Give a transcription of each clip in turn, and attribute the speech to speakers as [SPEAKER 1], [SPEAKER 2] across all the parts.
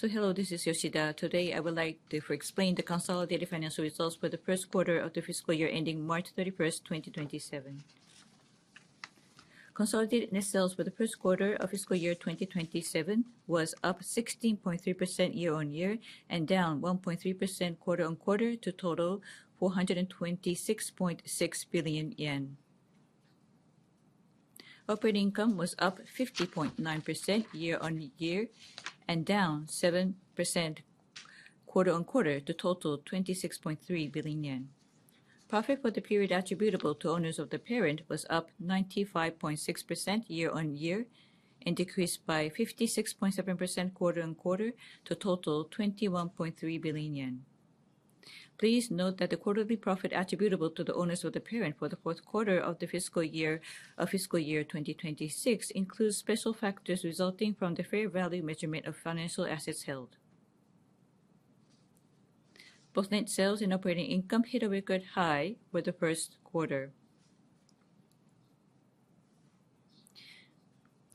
[SPEAKER 1] So hello, this is Yoshida. Today I would like to explain the consolidated financial results for the first quarter of the fiscal year ending March 31st, 2027. Consolidated net sales for the first quarter of fiscal year 2027 was up 16.3% year-on-year and down 1.3% quarter-on-quarter to total 426.6 billion yen. Operating income was up 50.9% year-on-year and down 7% quarter-on-quarter to total 26.3 billion yen. Profit for the period attributable to owners of the parent was up 95.6% year-on-year and decreased by 56.7% quarter-on-quarter to total 21.3 billion yen. Please note that the quarterly profit attributable to the owners of the parent for the fourth quarter of the fiscal year 2026 includes special factors resulting from the fair value measurement of financial assets held. Both net sales and operating income hit a record high for the first quarter.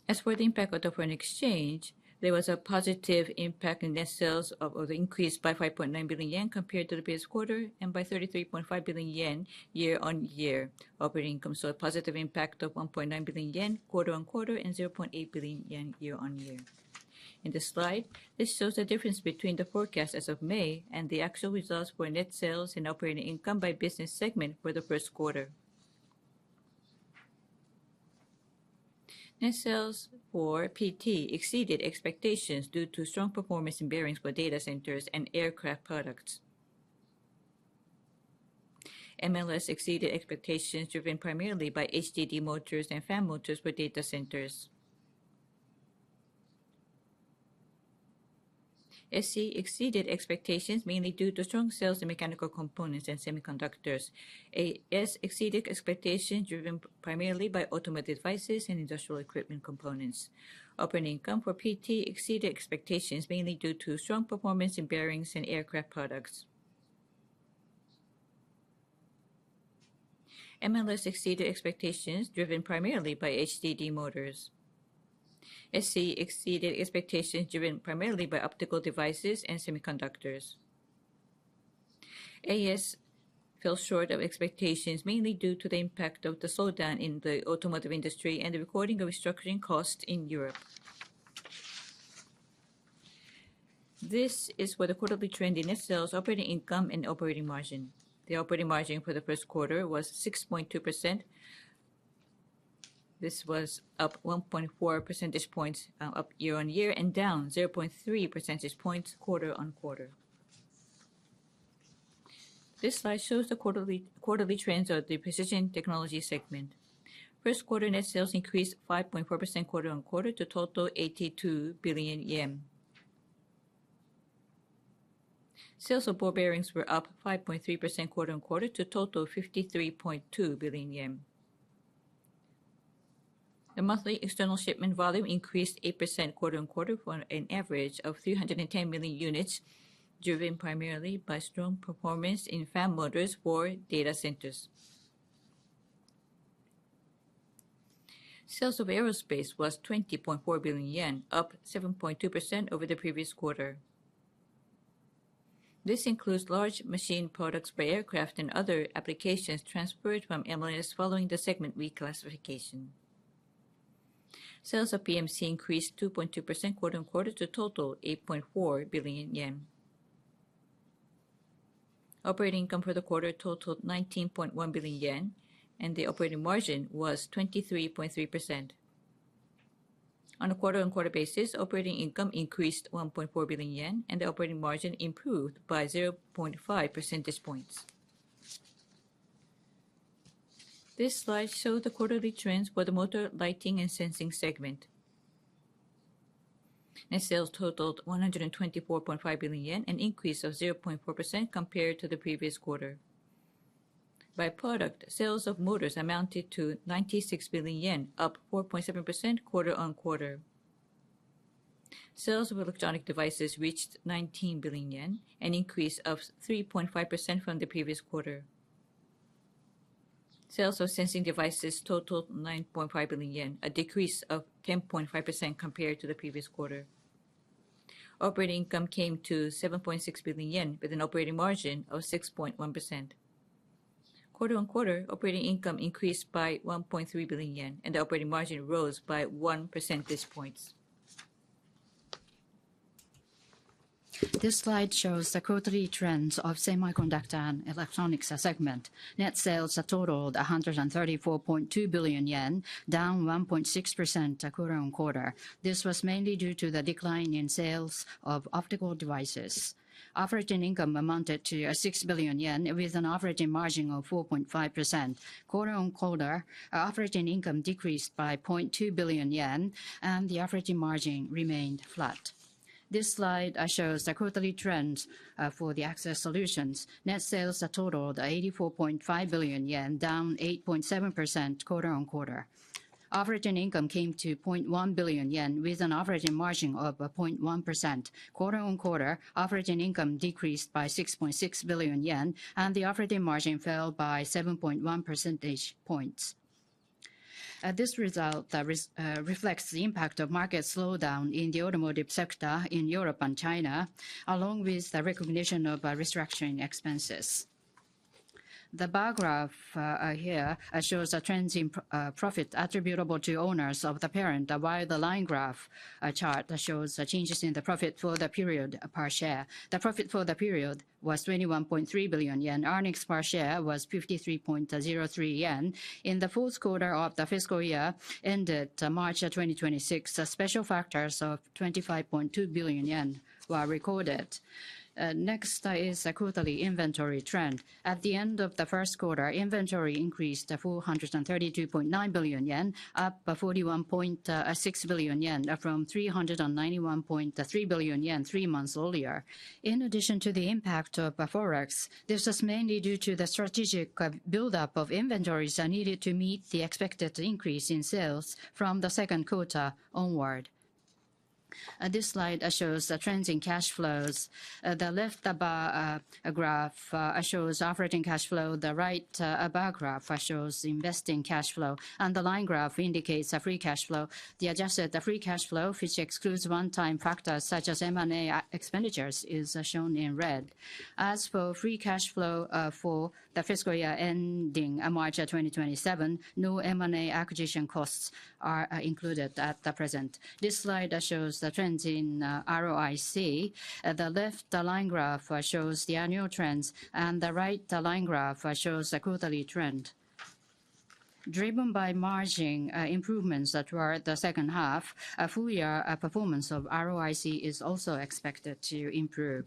[SPEAKER 1] As for the impact of the foreign exchange, there was a positive impact in net sales of the increase by 5.9 billion yen compared to the previous quarter and by 33.5 billion yen year-on-year. Operating income saw a positive impact of 1.9 billion yen quarter-on-quarter and 0.8 billion yen year-on-year. In this slide, this shows the difference between the forecast as of May and the actual results for net sales and operating income by business segment for the first quarter. Net sales for PT exceeded expectations due to strong performance in bearings for data centers and aircraft products. MLS exceeded expectations driven primarily by HDD motors and fan motors for data centers. SC exceeded expectations mainly due to strong sales in mechanical components and semiconductors. AS exceeded expectations driven primarily by automotive devices and industrial equipment components. Operating income for PT exceeded expectations mainly due to strong performance in bearings and aircraft products. MLS exceeded expectations driven primarily by HDD motors. SC exceeded expectations driven primarily by optical devices and semiconductors. AS fell short of expectations mainly due to the impact of the slowdown in the automotive industry and the recording of restructuring costs in Europe. This is for the quarterly trend in net sales, operating income, and operating margin. The operating margin for the first quarter was 6.2%. This was up 1.4 percentage points up year-on-year and down 0.3 percentage points quarter-on-quarter. This slide shows the quarterly trends of the Precision Technology segment. First quarter net sales increased 5.4% quarter-on-quarter to total 82 billion yen. Sales of ball bearings were up 5.3% quarter-on-quarter to total 53.2 billion yen. The monthly external shipment volume increased 8% quarter-on-quarter for an average of 310 million units, driven primarily by strong performance in fan motors for data centers. Sales of aerospace was 20.4 billion yen, up 7.2% over the previous quarter. This includes large machine products for aircraft and other applications transferred from MLS following the segment reclassification. Sales of PMC increased 2.2% quarter-on-quarter to total 8.4 billion yen. Operating income for the quarter totaled 19.1 billion yen, and the operating margin was 23.3%. On a quarter-on-quarter basis, operating income increased 1.4 billion yen, and the operating margin improved by 0.5 percentage points. This slide shows the quarterly trends for the Motor, Lighting, and Sensing segment. Net sales totaled 124.5 billion yen, an increase of 0.4% compared to the previous quarter. By product, sales of motors amounted to 96 billion yen, up 4.7% quarter-on-quarter. Sales of electronic devices reached 19 billion yen, an increase of 3.5% from the previous quarter. Sales of sensing devices totaled 9.5 billion yen, a decrease of 10.5% compared to the previous quarter. Operating income came to 7.6 billion yen with an operating margin of 6.1%. Quarter-on-quarter, operating income increased by 1.3 billion yen, and the operating margin rose by 1 percentage point.
[SPEAKER 2] This slide shows the quarterly trends of Semiconductor and Electronics segment. Net sales totaled 134.2 billion yen, down 1.6% quarter-on-quarter. This was mainly due to the decline in sales of optical devices. Operating income amounted to 6 billion yen with an operating margin of 4.5%. Quarter-on-quarter, operating income decreased by 0.2 billion yen, and the operating margin remained flat. This slide shows the quarterly trends for the Access Solutions. Net sales totaled 84.5 billion yen, down 8.7% quarter-on-quarter. Operating income came to 0.1 billion yen with an operating margin of 0.1%. Quarter-on-quarter, operating income decreased by 6.6 billion yen, and the operating margin fell by 7.1 percentage points. This result reflects the impact of market slowdown in the automotive sector in Europe and China, along with the recognition of restructuring expenses. The bar graph here shows the trends in profit attributable to owners of the parent, while the line graph chart shows changes in the profit for the period per share. The profit for the period was 21.3 billion yen. Earnings per share was 53.03 yen. In the fourth quarter of the fiscal year ended March 2026, special factors of 25.2 billion yen were recorded. Next is a quarterly inventory trend. At the end of the first quarter, inventory increased 432.9 billion yen, up 41.6 billion yen from 391.3 billion yen 3 months earlier. In addition to the impact of Forex, this was mainly due to the strategic buildup of inventories needed to meet the expected increase in sales from the second quarter onward. This slide shows the trends in cash flows. The left bar graph shows operating cash flow. The right bar graph shows investing cash flow, and the line graph indicates free cash flow. The adjusted free cash flow, which excludes one-time factors such as M&A expenditures, is shown in red. As for free cash flow for the fiscal year ending March 2027, no M&A acquisition costs are included at the present. This slide shows the trends in ROIC. The left line graph shows the annual trends, and the right line graph shows the quarterly trend. Driven by margin improvements toward the second half, a full-year performance of ROIC is also expected to improve.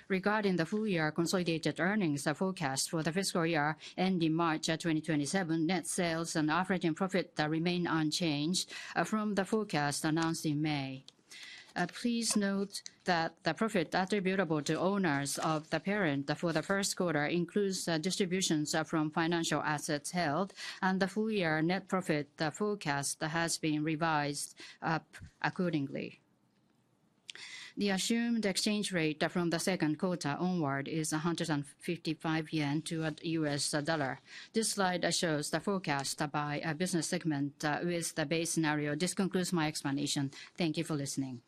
[SPEAKER 2] Regarding the full-year consolidated earnings forecast for the fiscal year ending March 2027, net sales and operating profit remain unchanged from the forecast announced in May. Please note that the profit attributable to owners of the parent for the first quarter includes distributions from financial assets held, and the full-year net profit forecast has been revised up accordingly. The assumed exchange rate from the second quarter onward is 155 yen to a US dollar. This slide shows the forecast by a business segment with the base scenario. This concludes my explanation. Thank you for listening.